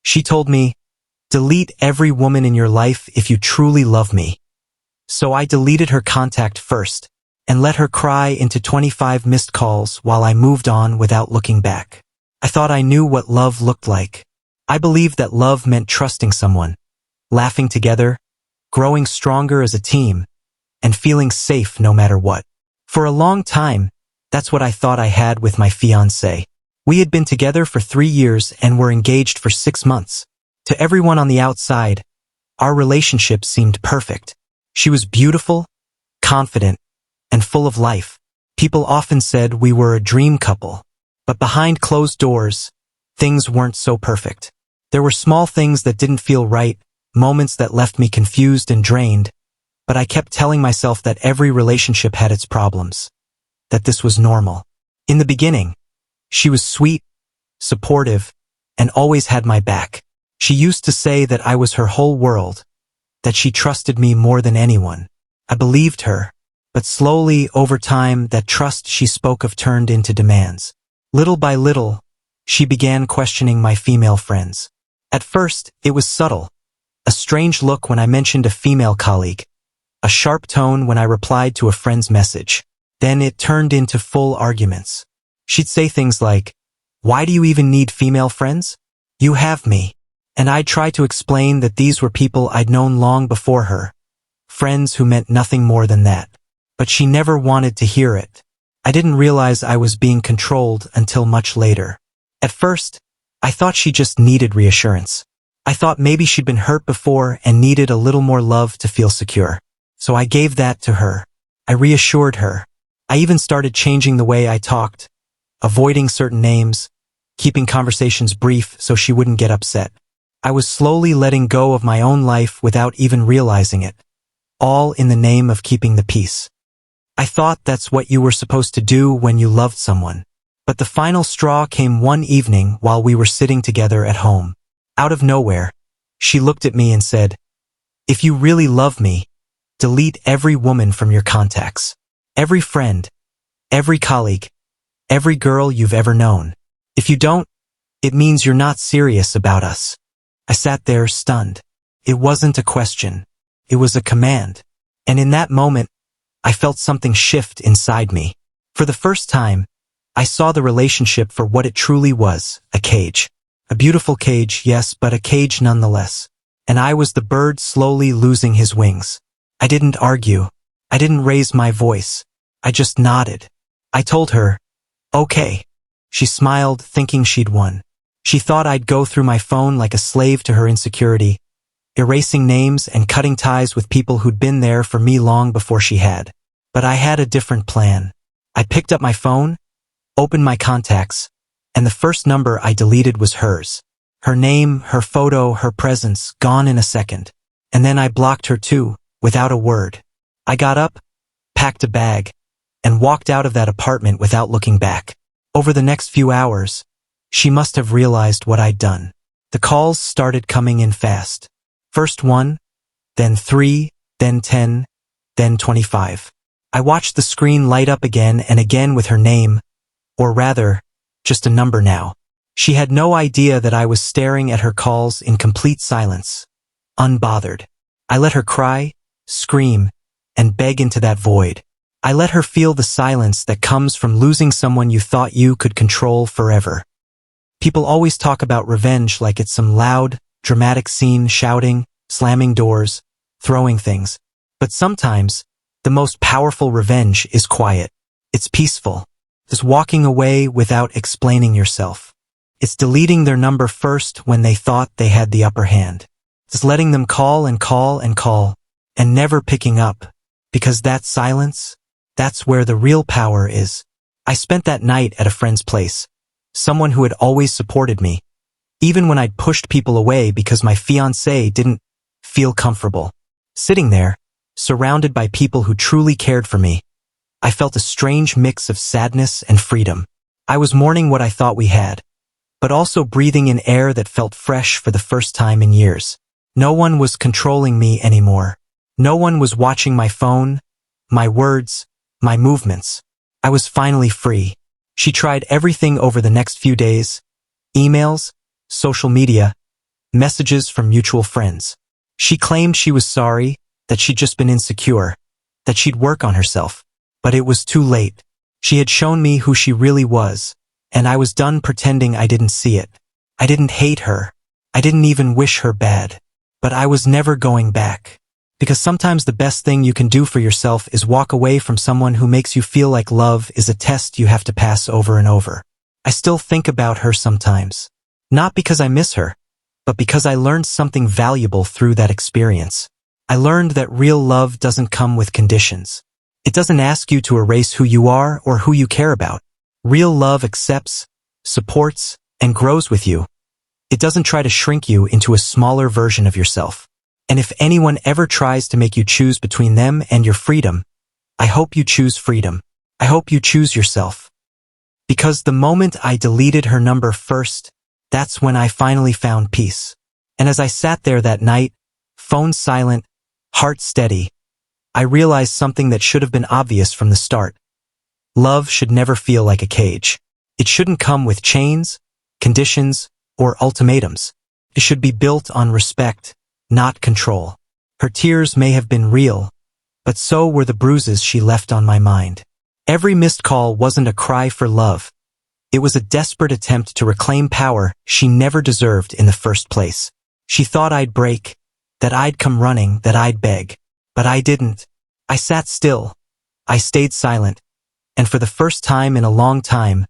She told me, delete every woman in your life if you truly love me. So I deleted her contact first and let her cry into 25 missed calls while I moved on without looking back. I thought I knew what love looked like. I believed that love meant trusting someone, laughing together, growing stronger as a team, and feeling safe no matter what. For a long time, that's what I thought I had with my fiancée. We had been together for 3 years and were engaged for 6 months. To everyone on the outside, our relationship seemed perfect. She was beautiful, confident, and full of life. People often said we were a dream couple. But behind closed doors, things weren't so perfect. There were small things that didn't feel right, moments that left me confused and drained, but I kept telling myself that every relationship had its problems, that this was normal. In the beginning, she was sweet, supportive, and always had my back. She used to say that I was her whole world, that she trusted me more than anyone. I believed her, but slowly, over time, that trust she spoke of turned into demands. Little by little, she began questioning my female friends. At first, it was subtle. A strange look when I mentioned a female colleague. A sharp tone when I replied to a friend's message. Then it turned into full arguments. She'd say things like, "Why do you even need female friends? You have me." And I'd try to explain that these were people I'd known long before her. Friends who meant nothing more than that. But she never wanted to hear it. I didn't realize I was being controlled until much later. At first, I thought she just needed reassurance. I thought maybe she'd been hurt before and needed a little more love to feel secure. So I gave that to her. I reassured her. I even started changing the way I talked, avoiding certain names, keeping conversations brief so she wouldn't get upset. I was slowly letting go of my own life without even realizing it, all in the name of keeping the peace. I thought that's what you were supposed to do when you loved someone. But the final straw came one evening while we were sitting together at home. Out of nowhere, she looked at me and said, "If you really love me, delete every woman from your contacts. Every friend, every colleague, every girl you've ever known. If you don't, it means you're not serious about us." I sat there stunned. It wasn't a question. It was a command. And in that moment, I felt something shift inside me. For the first time, I saw the relationship for what it truly was, a cage. A beautiful cage, yes, but a cage nonetheless. And I was the bird slowly losing his wings. I didn't argue. I didn't raise my voice. I just nodded. I told her, "Okay." She smiled, thinking she'd won. She thought I'd go through my phone like a slave to her insecurity, erasing names and cutting ties with people who'd been there for me long before she had. But I had a different plan. I picked up my phone, opened my contacts, and the first number I deleted was hers. Her name, her photo, her presence, gone in a second. And then I blocked her too, without a word. I got up, packed a bag, and walked out of that apartment without looking back. Over the next few hours, she must have realized what I'd done. The calls started coming in fast. First 1, then 3, then 10, then 25. I watched the screen light up again and again with her name, or rather, just a number now. She had no idea that I was staring at her calls in complete silence, unbothered. I let her cry, scream, and beg into that void. I let her feel the silence that comes from losing someone you thought you could control forever. People always talk about revenge like it's some loud, dramatic scene, shouting, slamming doors, throwing things. But sometimes, the most powerful revenge is quiet. It's peaceful. It's walking away without explaining yourself. It's deleting their number first when they thought they had the upper hand. It's letting them call and call and call, and never picking up. Because that silence, that's where the real power is. I spent that night at a friend's place. Someone who had always supported me, even when I'd pushed people away because my fiancé didn't feel comfortable. Sitting there, surrounded by people who truly cared for me, I felt a strange mix of sadness and freedom. I was mourning what I thought we had, but also breathing in air that felt fresh for the first time in years. No one was controlling me anymore. No one was watching my phone, my words, my movements. I was finally free. She tried everything over the next few days: emails, social media, messages from mutual friends. She claimed she was sorry, that she'd just been insecure, that she'd work on herself. But it was too late. She had shown me who she really was, and I was done pretending I didn't see it. I didn't hate her. I didn't even wish her bad. But I was never going back. Because sometimes the best thing you can do for yourself is walk away from someone who makes you feel like love is a test you have to pass over and over. I still think about her sometimes. Not because I miss her, but because I learned something valuable through that experience. I learned that real love doesn't come with conditions. It doesn't ask you to erase who you are or who you care about. Real love accepts, supports, and grows with you. It doesn't try to shrink you into a smaller version of yourself. And if anyone ever tries to make you choose between them and your freedom, I hope you choose freedom. I hope you choose yourself. Because the moment I deleted her number first, that's when I finally found peace. And as I sat there that night, phone silent, heart steady, I realized something that should have been obvious from the start. Love should never feel like a cage. It shouldn't come with chains, conditions, or ultimatums. It should be built on respect, not control. Her tears may have been real, but so were the bruises she left on my mind. Every missed call wasn't a cry for love. It was a desperate attempt to reclaim power she never deserved in the first place. She thought I'd break, that I'd come running, that I'd beg. But I didn't. I sat still. I stayed silent. And for the first time in a long time,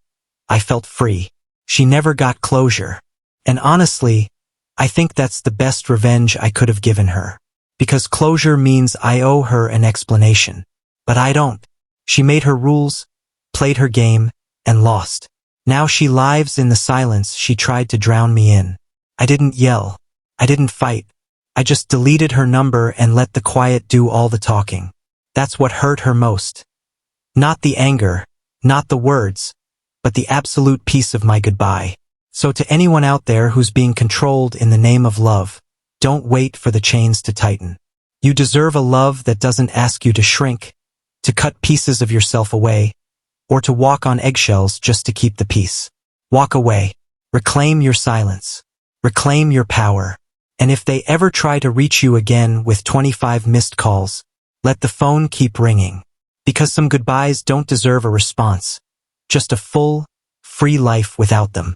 I felt free. She never got closure. And honestly, I think that's the best revenge I could have given her. Because closure means I owe her an explanation. But I don't. She made her rules, played her game, and lost. Now she lives in the silence she tried to drown me in. I didn't yell. I didn't fight. I just deleted her number and let the quiet do all the talking. That's what hurt her most. Not the anger, not the words, but the absolute peace of my goodbye. So to anyone out there who's being controlled in the name of love, don't wait for the chains to tighten. You deserve a love that doesn't ask you to shrink, to cut pieces of yourself away, or to walk on eggshells just to keep the peace. Walk away. Reclaim your silence. Reclaim your power. And if they ever try to reach you again with 25 missed calls, let the phone keep ringing. Because some goodbyes don't deserve a response. Just a full, free life without them.